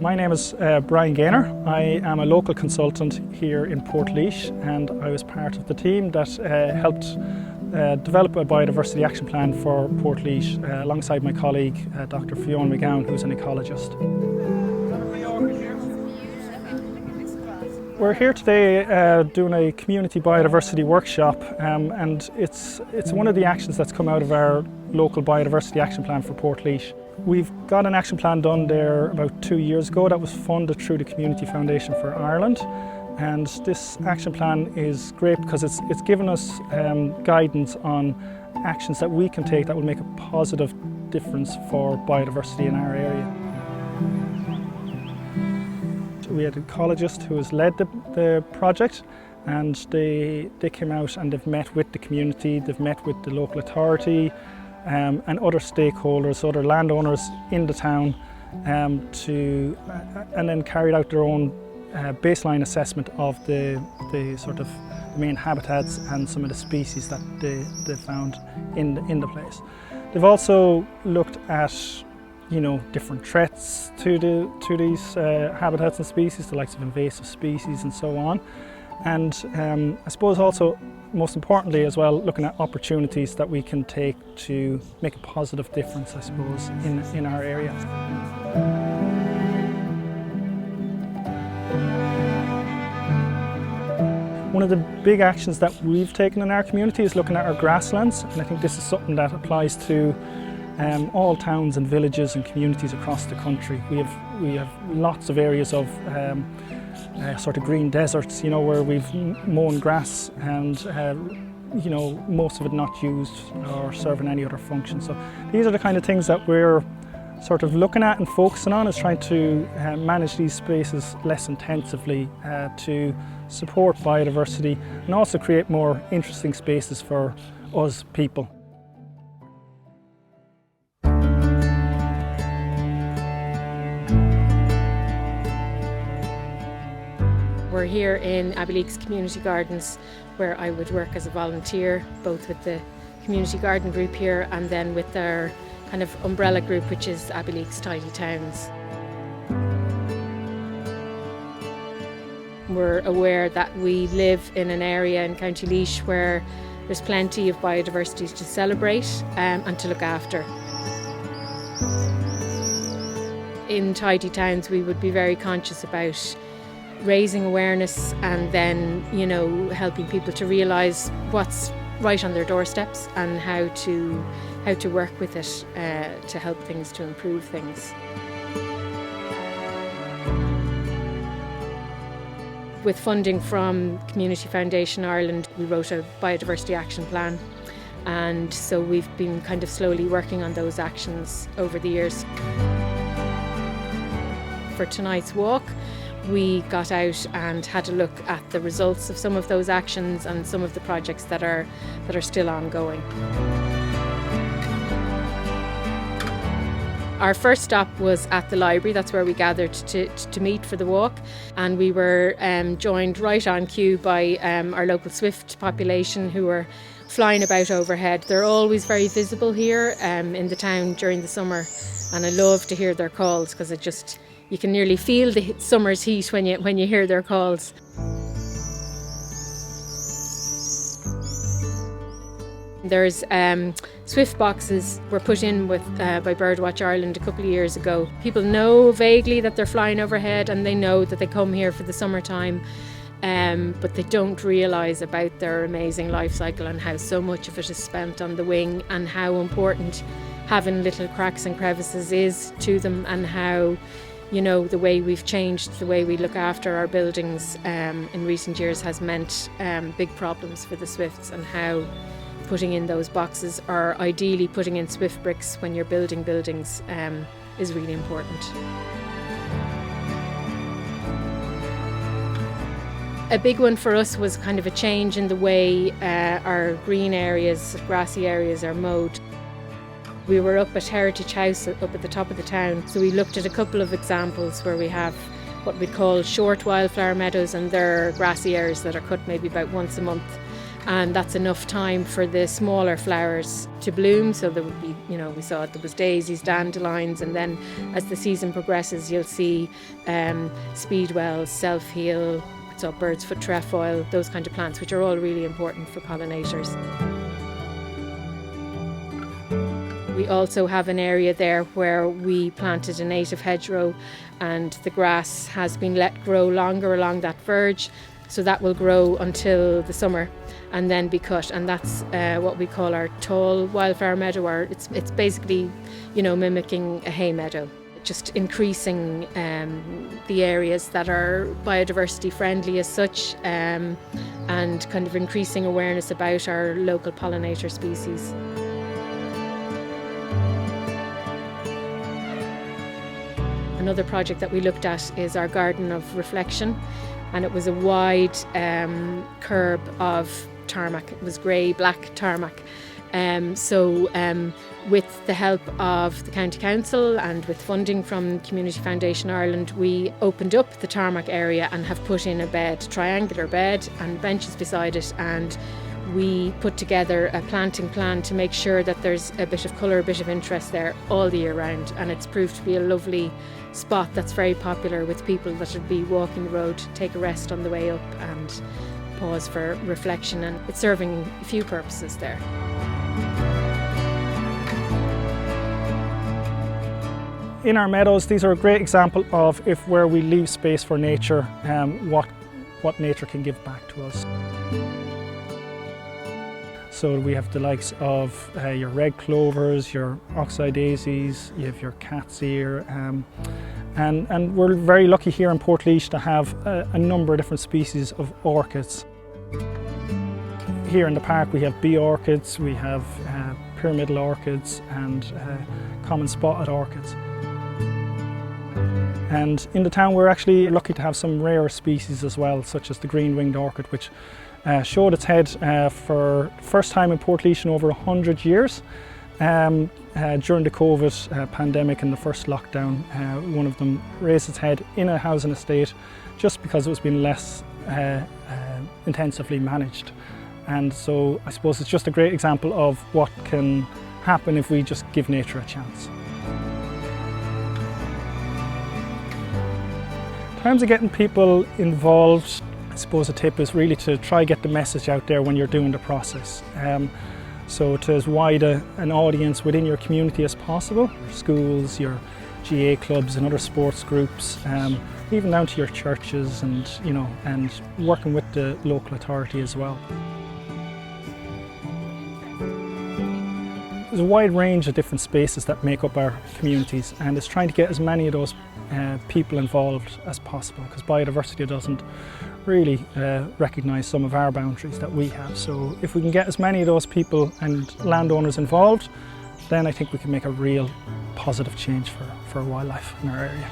My name is Brian Gaynor. I am a local consultant here in Portlaoise, and I was part of the team that helped develop a biodiversity action plan for Portlaoise alongside my colleague Dr. Fiona McGowan, who's an ecologist. We're here today doing a community biodiversity workshop, and it's one of the actions that's come out of our local biodiversity action plan for Portlaoise. We've got an action plan done there about 2 years ago that was funded through the Community Foundation for Ireland, and this action plan is great because it's given us guidance on actions that we can take that will make a positive difference for biodiversity in our area. We had an ecologist who has led the project, and they came out and they've met with the community, they've met with the local authority and other stakeholders, other landowners in the town, and then carried out their own baseline assessment of the sort of main habitats and some of the species that they found in the place. They've also looked at different threats to these habitats and species, the likes of invasive species and so on. And I suppose also, most importantly as well, looking at opportunities that we can take to make a positive difference, I suppose, in our area. One of the big actions that we've taken in our community is looking at our grasslands, and I think this is something that applies to all towns and villages and communities across the country. We have lots of areas of sort of green deserts, where we've mown grass and most of it not used or serving any other function. So these are the kind of things that we're sort of looking at and focusing on, is trying to manage these spaces less intensively to support biodiversity and also create more interesting spaces for us people. We're here in Abbeyleix Community Gardens, where I would work as a volunteer, both with the community garden group here and then with our kind of umbrella group, which is Abbeyleix Tidy Towns. We're aware that we live in an area in County Laois where there's plenty of biodiversity to celebrate and to look after. In Tidy Towns, we would be very conscious about raising awareness and then, helping people to realise what's right on their doorsteps and how to work with it to help things, to improve things. With funding from Community Foundation Ireland, we wrote a biodiversity action plan, and so we've been kind of slowly working on those actions over the years. For tonight's walk, we got out and had a look at the results of some of those actions and some of the projects that are still ongoing. Our first stop was at the library. That's where we gathered to meet for the walk, and we were joined right on cue by our local swift population who were flying about overhead. They're always very visible here in the town during the summer, and I love to hear their calls because you can nearly feel the summer's heat when you hear their calls. There's swift boxes were put in by Birdwatch Ireland a couple of years ago. People know vaguely that they're flying overhead, and they know that they come here for the summertime, but they don't realise about their amazing life cycle and how so much of it is spent on the wing, and how important having little cracks and crevices is to them, and how the way we've changed the way we look after our buildings in recent years has meant big problems for the swifts, and how putting in those boxes, or ideally putting in swift bricks when you're building buildings, is really important. A big one for us was kind of a change in the way our green areas, grassy areas are mowed. We were up at Heritage House, up at the top of the town, so we looked at a couple of examples where we have what we call short wildflower meadows, and they're grassy areas that are cut maybe about once a month. and that's enough time for the smaller flowers to bloom. So there would be, we saw there was daisies, dandelions, and then as the season progresses you'll see speedwells, self-heal, so bird's foot trefoil, those kind of plants, which are all really important for pollinators. We also have an area there where we planted a native hedgerow, and the grass has been let grow longer along that verge, so that will grow until the summer and then be cut, and that's what we call our tall wildflower meadow, or it's basically mimicking a hay meadow, just increasing the areas that are biodiversity friendly as such, and kind of increasing awareness about our local pollinator species. Another project that we looked at is our garden of reflection, and it was a wide curb of tarmac. It was grey-black tarmac. With the help of the County Council and with funding from Community Foundation Ireland, we opened up the tarmac area and have put in a bed, triangular bed, and benches beside it, and we put together a planting plan to make sure that there's a bit of colour, a bit of interest there all the year round, and it's proved to be a lovely spot that's very popular with people that would be walking the road, take a rest on the way up and pause for reflection, and it's serving a few purposes there. In our meadows, these are a great example of where we leave space for nature, what nature can give back to us. So we have the likes of your red clovers, your oxeye daisies, you have your cat's ear, and we're very lucky here in Portlaoise to have a number of different species of orchids. Here in the park we have bee orchids, we have pyramidal orchids and common spotted orchids. And in the town we're actually lucky to have some rare species as well, such as the green-winged orchid, which showed its head for the first time in Portlaoise in over 100 years. During the COVID pandemic and the first lockdown, one of them raised its head in a housing estate just because it was being less intensively managed. And so I suppose it's just a great example of what can happen if we just give nature a chance. In terms of getting people involved, I suppose a tip is really to try get the message out there when you're doing the process. So to as wide an audience within your community as possible, your schools, your GA clubs and other sports groups, even down to your churches and working with the local authority as well. There's a wide range of different spaces that make up our communities, and it's trying to get as many of those people involved as possible, because biodiversity doesn't really recognise some of our boundaries that we have. So if we can get as many of those people and landowners involved, then I think we can make a real positive change for wildlife in our area.